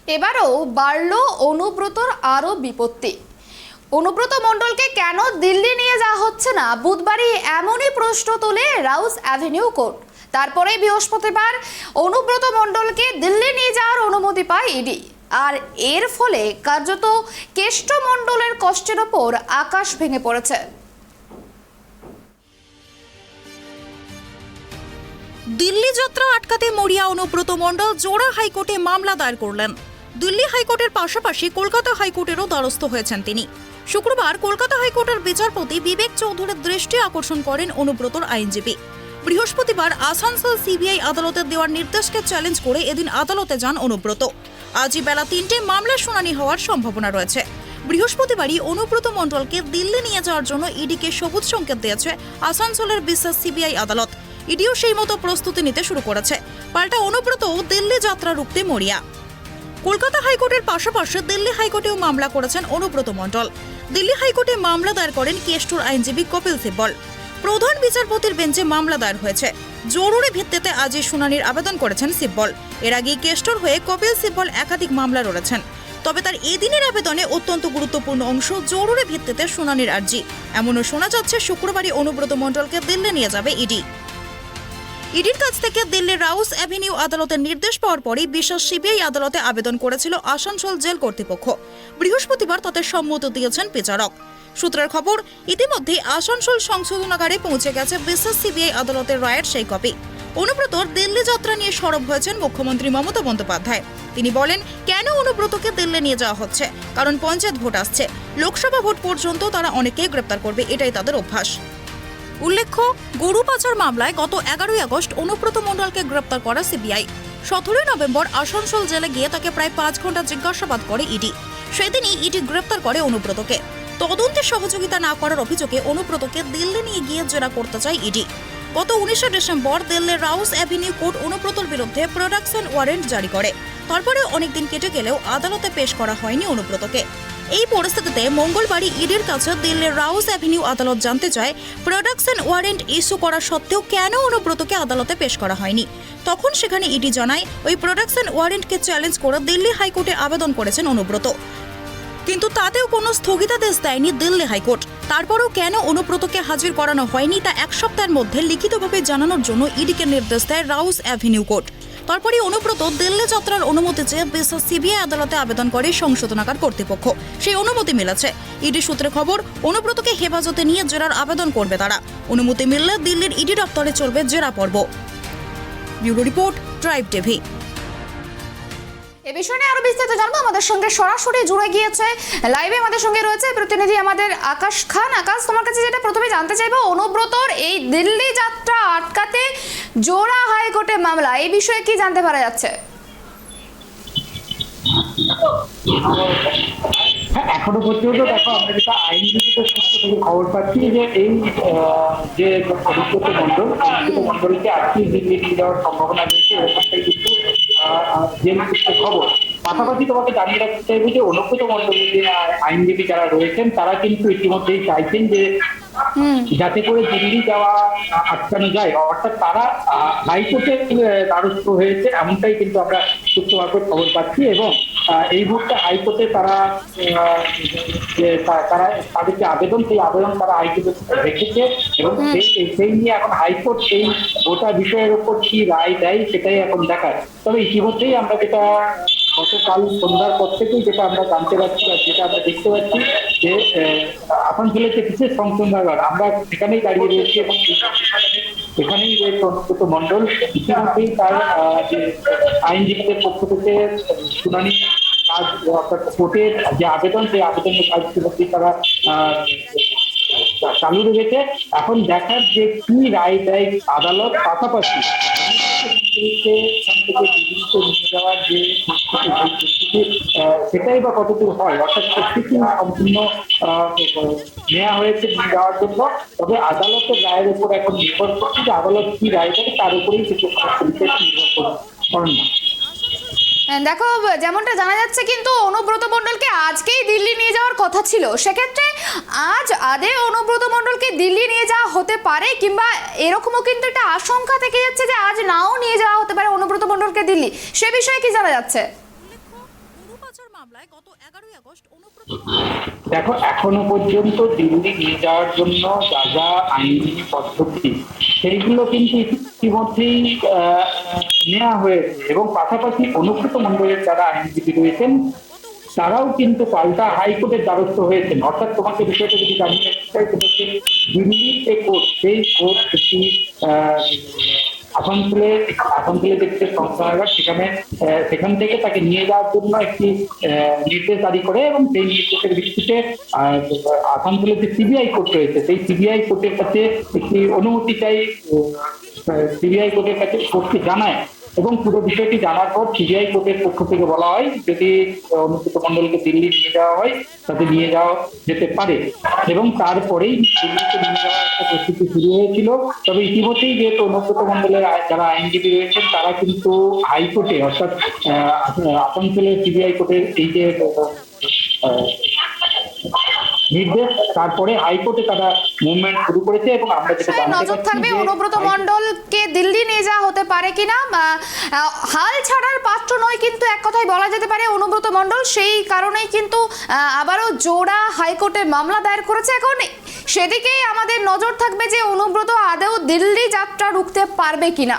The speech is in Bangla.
এবারও বাড়ল অনুব্রতর আরও বিপত্তি। অনুব্রত মণ্ডলকে কেন দিল্লি নিয়ে যাওয়া হচ্ছে না, বুধবারই এমনই প্রশ্ন তোলে রাউস অ্যাভিনিউ কোর্ট। তারপরে বৃহস্পতিবার অনুব্রত মণ্ডলকে দিল্লি নিয়ে যাওয়ার অনুমতি পায় ইডি। আর এর ফলে কার্যত কেষ্ট মণ্ডলের কষ্টের ওপর আকাশ ভেঙে পড়েছে। দিল্লি যাত্রা আটকাতে মরিয়া অনুব্রত মণ্ডল জোড়া হাইকোর্টে মামলা দায়ের করলেন। দিল্লি হাইকোর্টের পাশাপাশি কলকাতা হাইকোর্টেরও দ্বারস্থ হয়েছেন তিনি। শুক্রবার কলকাতা হাইকোর্টের বিচারপতি বিবেক চৌধুরীর দৃষ্টি আকর্ষণ করেন অনুব্রতর আইনজীবী। বৃহস্পতিবার আসানসোল সিবিআই আদালতের দেওয়ার নির্দেশকে চ্যালেঞ্জ করে এদিন আদালতে যান অনুব্রত। আজই বেলা ৩টায় মামলার শুনানি হওয়ার সম্ভাবনা রয়েছে। বৃহস্পতিবারই অনুব্রত মণ্ডলকে দিল্লি নিয়ে যাওয়ার জন্য ইডিকে সবুজ সংকেত দিয়েছে আসানসোলের বিশেষ সিবিআই আদালত। ইডিও সেই মতো প্রস্তুতি নিতে শুরু করেছে। পাল্টা অনুব্রত দিল্লি যাত্রা রুখতে মরিয়া। কলকাতা হাইকোর্টের পাশাপাশি দিল্লি হাইকোর্টেও মামলা করেছেন অনুব্রত মণ্ডল। দিল্লি হাইকোর্টে মামলা দায়ের করেন কেষ্টর আইনজীবী কপিল সিব্বল। প্রধান বিচারপতির বেঞ্চে মামলা দায়ের হয়েছে। জরুরি ভিত্তিতে আজই শুনানির আবেদন করেছেন সিব্বল। এর আগে কেষ্টর হয়ে কপিল সিব্বল একাধিক মামলা লড়েছেন। তবে তার এদিনের আবেদনে অত্যন্ত গুরুত্বপূর্ণ অংশ জরুরি ভিত্তিতে শুনানির আর্জি। এমনও শোনা যাচ্ছে শুক্রবারই অনুব্রত মণ্ডলকে দিল্লি নিয়ে যাবে ইডি। ইডির কাছ থেকে দিল্লির রাউস অ্যাভিনিউ আদালতের নির্দেশ পাওয়ার পরই বিশেষ সিবিআই আদালতে আবেদন করেছিল আসানসোল জেল কর্তৃপক্ষ। বৃহস্পতিবার তাতে সম্মতি দিয়েছেন বিচারক। সূত্রের খবর, ইতিমধ্যে আসানসোল সংশোধনাগারে পৌঁছে গেছে বিশেষ সিবিআই আদালতের রায়ের সেই কপি। অনুব্রতর দিল্লি যাত্রা নিয়ে সরব হয়েছেন মুখ্যমন্ত্রী মমতা বন্দ্যোপাধ্যায়। তিনি বলেন, কেন অনুব্রতকে দিল্লি নিয়ে যাওয়া হচ্ছে? কারণ পঞ্চায়েত ভোট আসছে, লোকসভা ভোট পর্যন্ত তারা অনেকেই গ্রেপ্তার করবে, এটাই তাদের অভ্যাস। উল্লেখ্য, গরু পাচার মামলায় গত 11ই আগস্ট অনুব্রত মণ্ডলকে গ্রেপ্তার করে সিবিআই। 17ই নভেম্বর আসানসোল জেলে গিয়ে তাকে প্রায় 5 ঘন্টা জিজ্ঞাসাবাদ করে ইডি। সেদিনই ইডি গ্রেপ্তার করে অনুব্রতকে। তদন্তে সহযোগিতা না করার অভিযোগে অনুব্রতকে দিল্লি নিয়ে গিয়ে জেরা করতে চায় ইডি। গত 19শে ডিসেম্বর দিল্লির রাউস অ্যাভিনিউ কোর্ট অনুব্রতর বিরুদ্ধে প্রোডাকশন ওয়ারেন্ট জারি করে। তারপরে অনেকদিন কেটে গেলেও আদালতে পেশ করা হয়নি অনুব্রতকে। এই পরিস্থিতিতে মঙ্গলবারই ইডির কাছে দিল্লির রাউস অ্যাভিনিউ আদালত জানতে চায়, প্রোডাকশন ওয়ারেন্ট ইস্যু করা সত্ত্বেও কেন অনুব্রতকে আদালতে পেশ করা হয়নি। তখন সেখানে ইডি জানায়, ওই প্রোডাকশন ওয়ারেন্টকে চ্যালেঞ্জ করে দিল্লি হাইকোর্টে আবেদন করেছেন অনুব্রত। কিন্তু তাতেও কোনো স্থগিতাদেশ দেয়নি দিল্লি হাইকোর্ট। তারপরেও কেন অনুব্রতকে হাজির করানো হয়নি তা 1 সপ্তাহের মধ্যে লিখিতভাবে জানানোর জন্য ইডিকে নির্দেশ দেয় রাউস অ্যাভিনিউ কোর্ট। তারপরে অনুব্রত দিল্লি যাত্রার অনুমতি চেয়ে বিশেষ সিবিআই আদালতে আবেদন করে সংশোধনাগার কর্তৃপক্ষ। সেই অনুমতি মিলেছে। ইডি সূত্রে খবর, অনুব্রতকে হেফাজতে নিয়ে জেরার আবেদন করবে তারা। অনুমতি মিললে দিল্লির ইডি দপ্তরে চলবে জেরা পর্ব। Bureau report, Tribe TV. এ বিষয়ে নিয়ে আরো বিস্তারিত জানবো। আমাদের সঙ্গে সরাসরি জুড়ে গিয়েছে, লাইভে আমাদের সঙ্গে রয়েছে প্রতিনিধি আমাদের আকাশ খান। আকাশ, তোমার কাছে যেটা প্রথমে জানতে চাইবো, অনুব্রতর এই দিল্লি যাত্রা আটকাতে জোড়া হাইকোর্টে মামলা, এই বিষয়ে কি জানতে পারা যাচ্ছে? এখনো পর্যন্ত দেখো, আমরা যেটা আইনজীবীদের সূত্র থেকে খবর পাচ্ছি যে এই যে অনুব্রত মণ্ডলকে আজকে দিল্লি নিয়ে যাওয়ার সম্ভাবনা রয়েছে, এরকমটাই কিন্তু জেল সূত্রে খবর। পাশাপাশি তোমাকে জানিয়ে রাখতে চাইবো যে অনুব্রত মণ্ডলের যে আইনজীবী যারা রয়েছেন তারা কিন্তু ইতিমধ্যেই চাইছেন যে যাতে করে দিল্লি যাওয়া আটকানো যায়, অর্থাৎ তারা হাইকোর্টের দ্বারস্থ হয়েছে, এমনটাই কিন্তু আমরা সূত্র মারফত খবর পাচ্ছি। এবং এই মুহূর্তে হাইকোর্টে তারা তাদের যে আবেদন, সেই আবেদন তারা হাইকোর্টে রেখেছে এবং সেই নিয়ে এখন হাইকোর্ট এই গোটা বিষয়ের উপর কি রায় দেয় সেটাই এখন দেখার। তবে ইতিমধ্যেই আমরা যেটা গতকাল সন্ধ্যার পর থেকেই যেটা আমরা জানতে পারছি বা যেটা আমরা দেখতে পাচ্ছি যে আসানসোলের যে বিশেষ সংশোধনাগার, আমরা সেখানেই দাঁড়িয়ে রয়েছি এবং এখানেই রয়েছে অনুব্রত মণ্ডল। ইতিমধ্যেই তার যে আইনজীবীদের পক্ষ থেকে শুনানি কাজ, অর্থাৎ কোর্টের যে আবেদন, সেই আবেদনের কাজ ইতিমধ্যেই তারা চালু রেখেছে। এখন দেখার যে কি রায় দেয় আদালত। পাশাপাশি যাওয়ার যে সেটাই বা কতদূর হয়, অর্থাৎ প্রস্তুতি সম্পূর্ণ নেওয়া হয়েছে নিয়ে যাওয়ার জন্য। তবে আদালতের রায়ের উপর এখন নির্ভর করছে যে আদালত কি রায় দেয়, তার উপরেই কিছু নির্ভর করেন না। দেখো, যেমনটা জানা যাচ্ছে কিন্তু অনুব্রত মণ্ডলকে আজকেই দিল্লি নিয়ে যাওয়ার কথা ছিল। সেক্ষেত্রে আজ আদৌ অনুব্রত মণ্ডলকে দিল্লি নিয়ে যাওয়া হতে পারে, কিংবা এরকমও কিন্তু একটা আশঙ্কা থেকে যাচ্ছে যে আজ নাও নিয়ে যাওয়া হতে পারে অনুব্রত মণ্ডলকে দিল্লি, সে বিষয়ে কি জানা যাচ্ছে? মামলায় গত 11ই আগস্ট অনুব্রত দেখো, এখনো পর্যন্ত দিল্লি নিয়ে যাওয়ার জন্য যা যা আইনি পদ্ধতি সেইগুলো কিন্তু ইতিমধ্যেই নেওয়া হয়েছে, এবং পাশাপাশি অনুব্রত মণ্ডলের যারা আইনজীবী রয়েছেন তারাও কিন্তু পাল্টা হাইকোর্টের দ্বারস্থ হয়েছেন। অর্থাৎ তোমাকে বিষয়টা যদি জানিয়ে চাই, সেটা হচ্ছে দিল্লির যে কোর্ট, সেই কোর্ট একটি আসানসোলে যে সংস্থাগার, সেখান থেকে তাকে নিয়ে যাওয়ার জন্য একটি নির্দেশ জারি করে, এবং সেই নির্দেশের ভিত্তিতে আসানসোলে যে সিবিআই কোর্ট রয়েছে, সেই সিবিআই কোর্টের কাছে একটি অনুমতি চাই, সিবিআই কোর্টের কাছে কোর্টকে জানায়, এবং পুরো বিষয়টি জানার পর সিবিআই কোর্টের পক্ষ থেকে বলা হয় যদি অনুব্রত মণ্ডলকে দিল্লি নিয়ে যাওয়া হয় তাতে নিয়ে যাওয়া যেতে পারে, এবং তারপরেই দিল্লিতে নিয়ে যাওয়ার একটা প্রস্তুতি শুরু হয়েছিল। তবে ইতিমধ্যেই যেহেতু অনুব্রত মণ্ডলের যারা আইনজীবী রয়েছেন তারা কিন্তু হাইকোর্টে, অর্থাৎ আসানসোলের সিবিআই কোর্টের এই যে নির্দেশ, তারপরে হাইকোর্টে তারা মুভমেন্ট শুরু করেছে, এবং আমরা যেটা জানতে নজর পারছি থাকবে যে অনুব্রত মণ্ডলকে দিল্লি নিয়ে যাওয়া হতে পারে কিনা। হাল ছাড়ার পাত্র নয় কিন্তু এক কথায় বলা যেতে পারে অনুব্রত মণ্ডল, সেই কারণেই কিন্তু আবারও জোড়া হাইকোর্টে মামলা দায়ের করেছে। এখন সেদিকেই আমাদের নজর থাকবে যে অনুব্রত আদৌ দিল্লি যাত্রা রুখতে পারবে কিনা।